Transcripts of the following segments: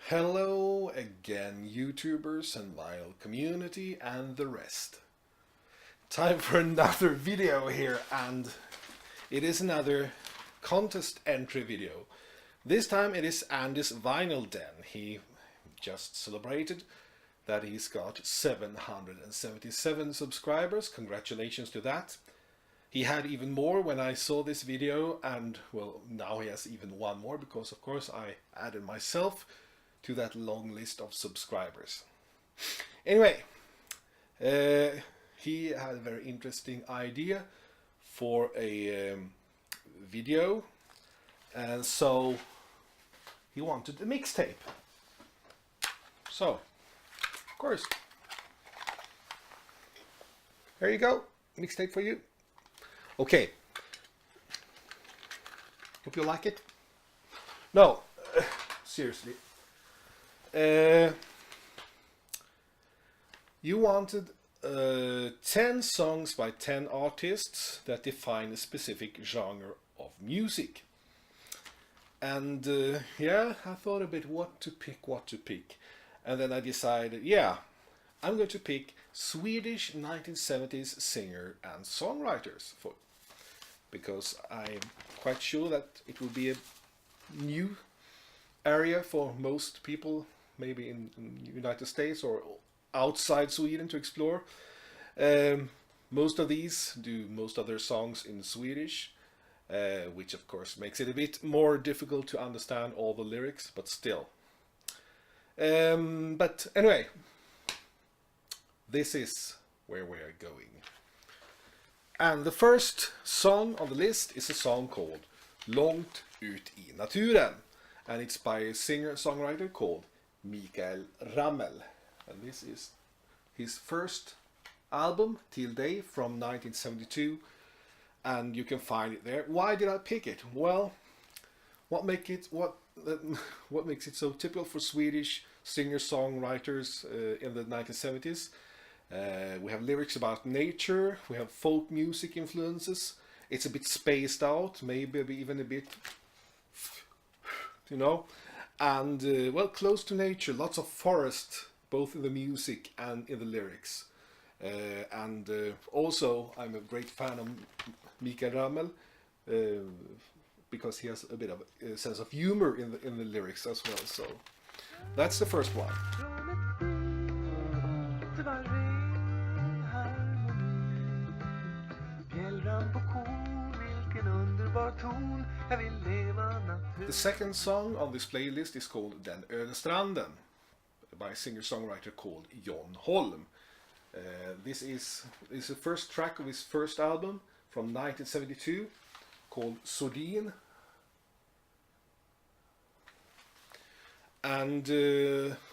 Hello again, YouTubers and vinyl community and the rest. Time for another video here, and it is another contest entry video. This time it is Andy's Vinyl Den. He just celebrated that he's got 777 subscribers. Congratulations to that. He had even more when I saw this video, and well, now he has even one more because of course I added myself to that long list of subscribers. Anyway, he had a very interesting idea for a video, and so he wanted a mixtape. So, of course, there you go, mixtape for you. Okay, hope you like it. No, seriously. You wanted 10 songs by 10 artists that define a specific genre of music. And yeah, I thought a bit what to pick. And then I decided, yeah, I'm going to pick Swedish 1970s singer and songwriters because I'm quite sure that it will be a new area for most people, maybe in the United States or outside Sweden, to explore. Most of these do most of their songs in Swedish, which of course makes it a bit more difficult to understand all the lyrics, but still. But anyway, this is where we are going. And the first song on the list is a song called Långt ut i naturen. And it's by a singer-songwriter called Mikael Ramel. And this is his first album, Till Day, from 1972. And you can find it there. Why did I pick it? Well, what makes it so typical for Swedish singer-songwriters in the 1970s? We have lyrics about nature, we have folk music influences. It's a bit spaced out, maybe even a bit, you know, and well, close to nature, lots of forest, both in the music and in the lyrics. And also, I'm a great fan of Mikael Ramel because he has a bit of a sense of humor in the lyrics as well. So that's the first one. The second song on this playlist is called Den öde stranden by a singer-songwriter called John Holm. This is the first track of his first album from 1972 called Sordin. And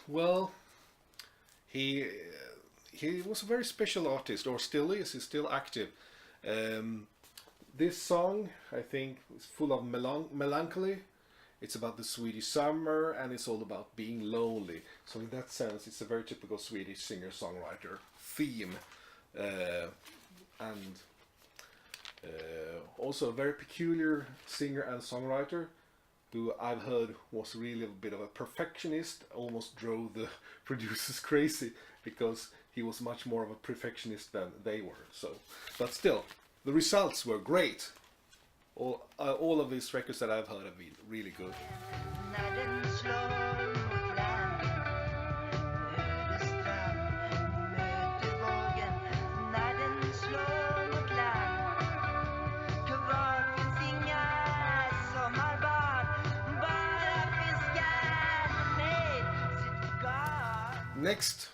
well, he was a very special artist, or still is. He's still active. This song, I think, is full of melancholy. It's about the Swedish summer, and it's all about being lonely. So in that sense, it's a very typical Swedish singer-songwriter theme. And also a very peculiar singer and songwriter who I've heard was really a bit of a perfectionist, almost drove the producers crazy because he was much more of a perfectionist than they were. So, but still, the results were great. All of these records that I've heard have been really good. Next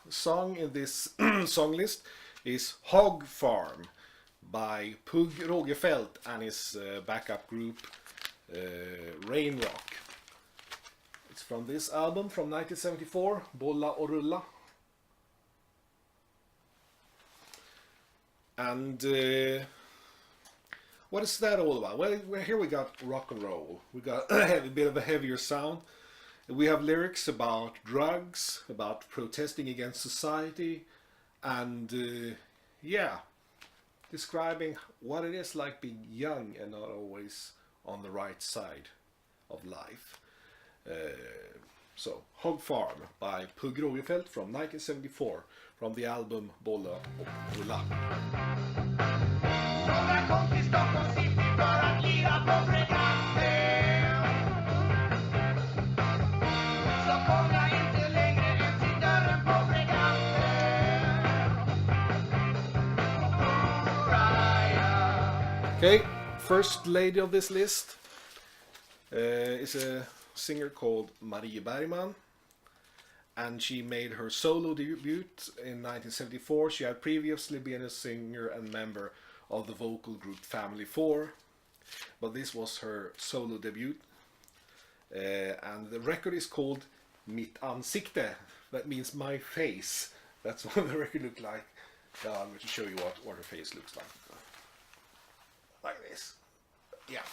song in this song list is Hog Farm by Pugh, Rogefeldt and his backup group Rainrock. It's from this album from 1974, Bolla och Rulla. And what is that all about? Well, here we got rock and roll. We got a bit of a heavier sound. We have lyrics about drugs, about protesting against society, and yeah, describing what it is like being young and not always on the right side of life. So, Hog Farm by Pugh Rogefeldt from 1974 from the album Bolla och Rulla. Några kom till Stockholm City för att lira på fregatten. Så kom jag inte längre än till dörren på fregatten. Okay, first lady of this list is a singer called Marte Bergman, and she made her solo debut in 1974. She had previously been a singer and member of the vocal group Family 4, but this was her solo debut, and the record is called Mitt ansikte. That means my face. That's what the record looked like. I'm going to show you what her face looks like this. Yeah.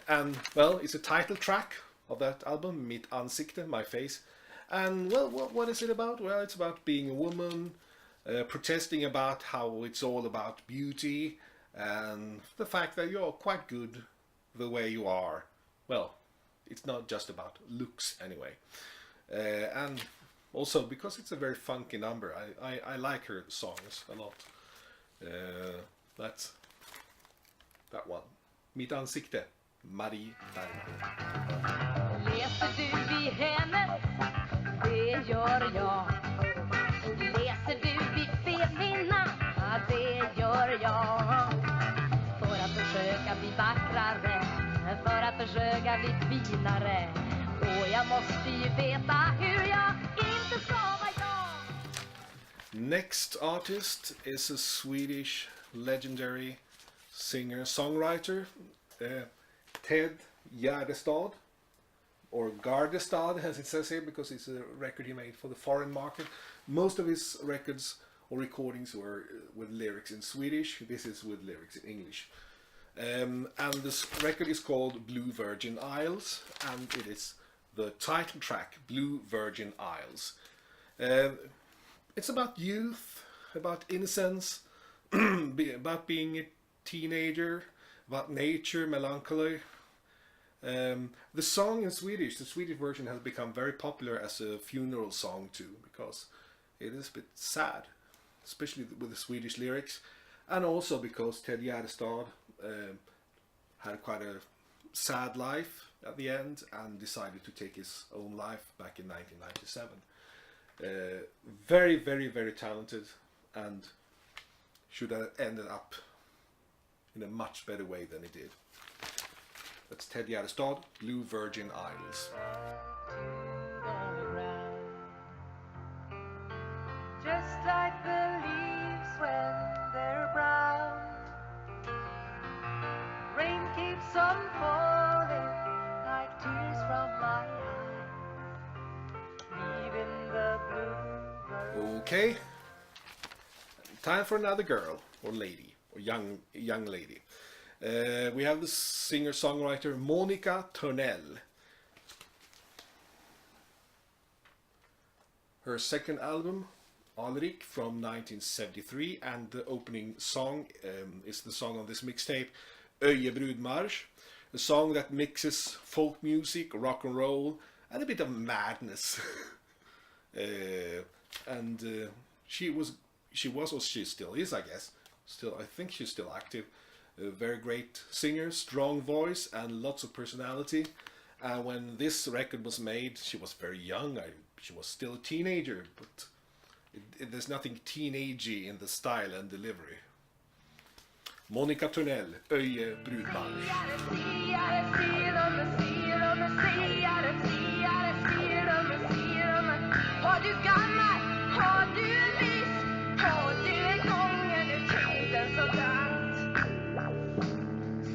And well, it's a title track of that album, Mitt ansikte, my face. And well, what is it about? Well, it's about being a woman, protesting about how it's all about beauty and the fact that you're quite good the way you are. Well, it's not just about looks anyway. And also because it's a very funky number, I like her songs a lot. That's that one. Mitt ansikte, Marte Bergman. Läser du i hemmet? Det gör jag. Läser du i felvinna? Det gör jag. För att försöka bli vackrare, för att försöka bli finare. Och jag måste ju veta hur jag inte ska vara jag. Next artist is a Swedish legendary singer-songwriter, Ted Gärdestad, or Gärdestads as it says here, because it's a record he made for the foreign market. Most of his records or recordings were with lyrics in Swedish. This is with lyrics in English. And this record is called Blue Virgin Isles, and it is the title track, Blue Virgin Isles. It's about youth, about innocence, about being a teenager, about nature, melancholy. The song in Swedish, the Swedish version, has become very popular as a funeral song too, because it is a bit sad, especially with the Swedish lyrics, and also because Ted Gärdestad had quite a sad life at the end and decided to take his own life back in 1997. Very, very, very talented, and should have ended up in a much better way than he did. That's Ted Gärdestad, Blue Virgin Isles. Just like the leaves when they're brown, rain keeps on falling like tears from my eyes, leaving the blue. Okay, time for another girl or lady or young lady. We have the singer-songwriter Monica Törnell. Her second album, Alrik, from 1973, and the opening song is the song on this mixtape, Öjebrudmarsch, a song that mixes folk music, rock and roll, and a bit of madness. She was, or she still is, I guess. I think she's still active. A very great singer, strong voice, and lots of personality. And when this record was made, she was very young. She was still a teenager, but there's nothing teenagey in the style and delivery. Monica Törnell, Öjebrudmarsch. Har du gammal, har du vis, har du en gången ur tiden så dant.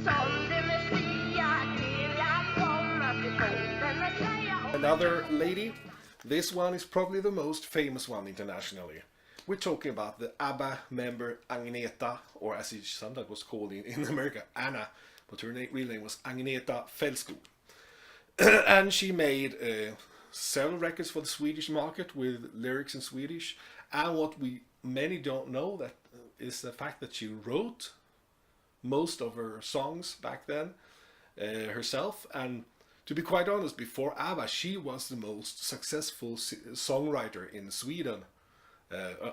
Som du med stia till jag kommer till foten med säga. Another lady. This one is probably the most famous one internationally. We're talking about the ABBA member Agnetha, or as she sometimes was called in America, Anna, but her real name was Agnetha Fältskog. And she made several records for the Swedish market with lyrics in Swedish. And what many don't know that is the fact that she wrote most of her songs back then herself. And to be quite honest, before ABBA, she was the most successful songwriter in Sweden,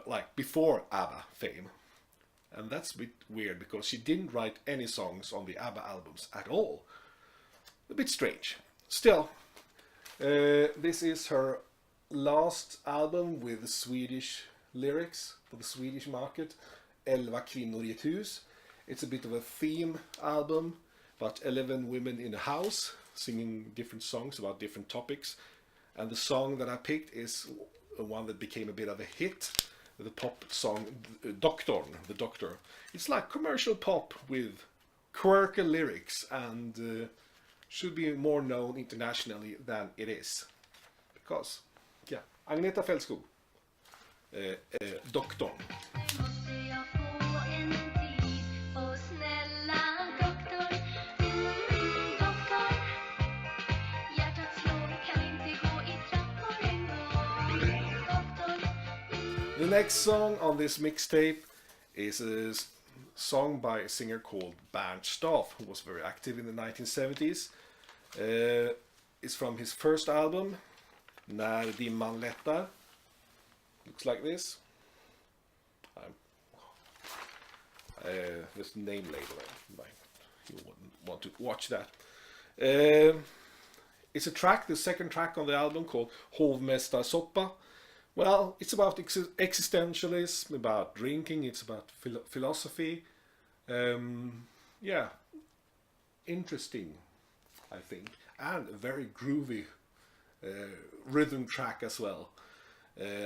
like before ABBA fame. And that's a bit weird because she didn't write any songs on the ABBA albums at all. A bit strange. Still, this is her last album with Swedish lyrics for the Swedish market, 11 kvinnor i ett hus. It's a bit of a theme album, about 11 women in a house singing different songs about different topics. And the song that I picked is one that became a bit of a hit, the pop song Doktorn, the Doctor. It's like commercial pop with quirky lyrics and should be more known internationally than it is. Because, yeah, Agnetha Fältskog, Doktorn. Måste jag få en tid? Åh snälla doktor, doktor. Hjärtat slår, kan inte gå i trappor en gång. Doktor. The next song on this mixtape is a song by a singer called Bernd Staff, who was very active in the 1970s. It's from his first album, När dimman lättar. Looks like this. There's a name label. You wouldn't want to watch that. It's a track, the second track on the album, called Hovmästarsoppa. Well, it's about existentialism, about drinking, it's about philosophy. Yeah, interesting, I think, and a very groovy rhythm track as well.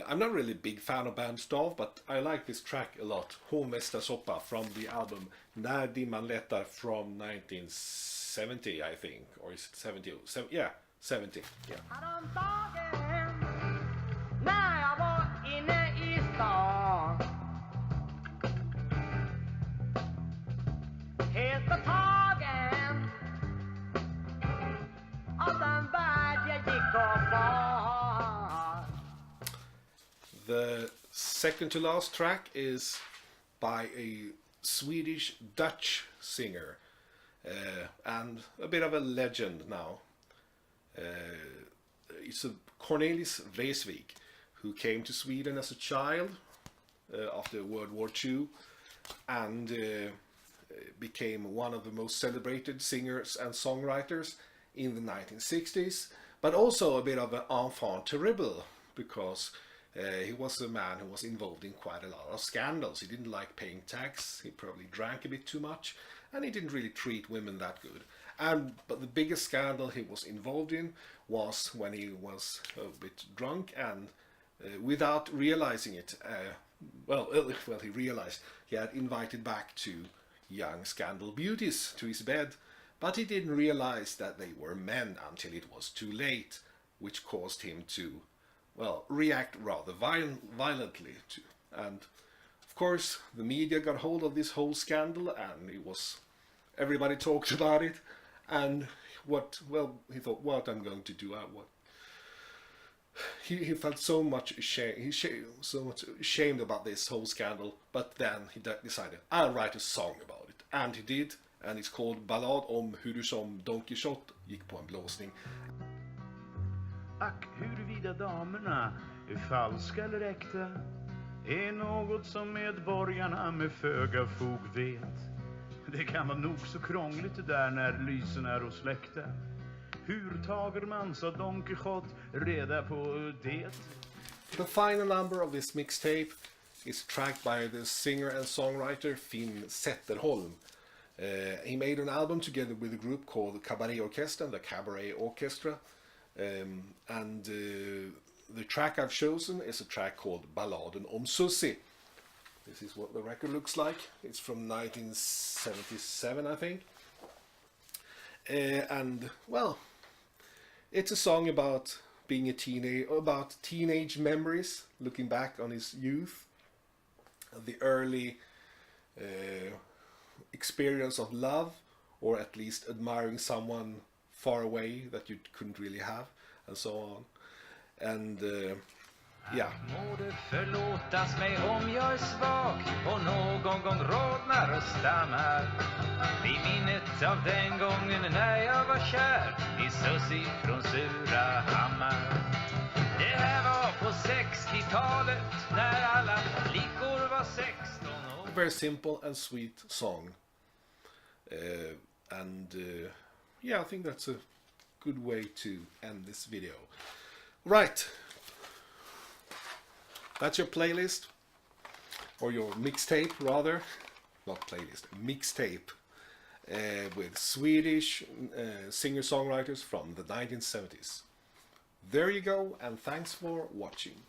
I'm not really a big fan of Bernd Staff, but I like this track a lot. Hovmästarsoppa from the album När dimman lättar from 1970, I think, or is it 70? Yeah, 70. Yeah. Häromdagen när jag var inne i stan, helt betagen av den värld jag gick och var. The second to last track is by a Swedish Dutch singer and a bit of a legend now. It's Cornelis Vreeswijk, who came to Sweden as a child after World War II and became one of the most celebrated singers and songwriters in the 1960s, but also a bit of an enfant terrible because he was a man who was involved in quite a lot of scandals. He didn't like paying tax, he probably drank a bit too much, and he didn't really treat women that good. But the biggest scandal he was involved in was when he was a bit drunk and without realizing it, he realized he had invited back two young scandal beauties to his bed, but he didn't realize that they were men until it was too late, which caused him to, react rather violently. And of course, the media got hold of this whole scandal, and everybody talked about it. And he thought, what I'm going to do? He felt so much ashamed about this whole scandal. But then he decided, I'll write a song about it, and he did. And it's called Ballad om hur du som Don Quixote gick på en blåsning. Ack, huruvida damerna är falska eller äkta är något som medborgarna med föga fog vet. Det kan vara nog så krångligt det där när lysen är och släckta. Hur tager man, sa Don Quixote, reda på det? The final number of this mixtape is tracked by the singer and songwriter Finn Zetterholm. He made an album together with a group called the Cabaret Orchestra, the Cabaret Orchestra. The track I've chosen is a track called Balladen om Susie. This is what the record looks like. It's from 1977, I think. It's a song about being about teenage memories, looking back on his youth, the early experience of love, or at least admiring someone far away that you couldn't really have, and so on. And Yeah. Må det förlåtas mig om jag är svag och någon gång rodnar och stammar vid minnet av den gången när jag var kär i Sussi från Surahammar. Det här var på 60-talet när alla flickor var 16 år. A very simple and sweet song. Yeah, I think that's a good way to end this video. Right. That's your playlist, or your mixtape rather, not playlist, mixtape, with Swedish singer-songwriters from the 1970s. There you go, and thanks for watching.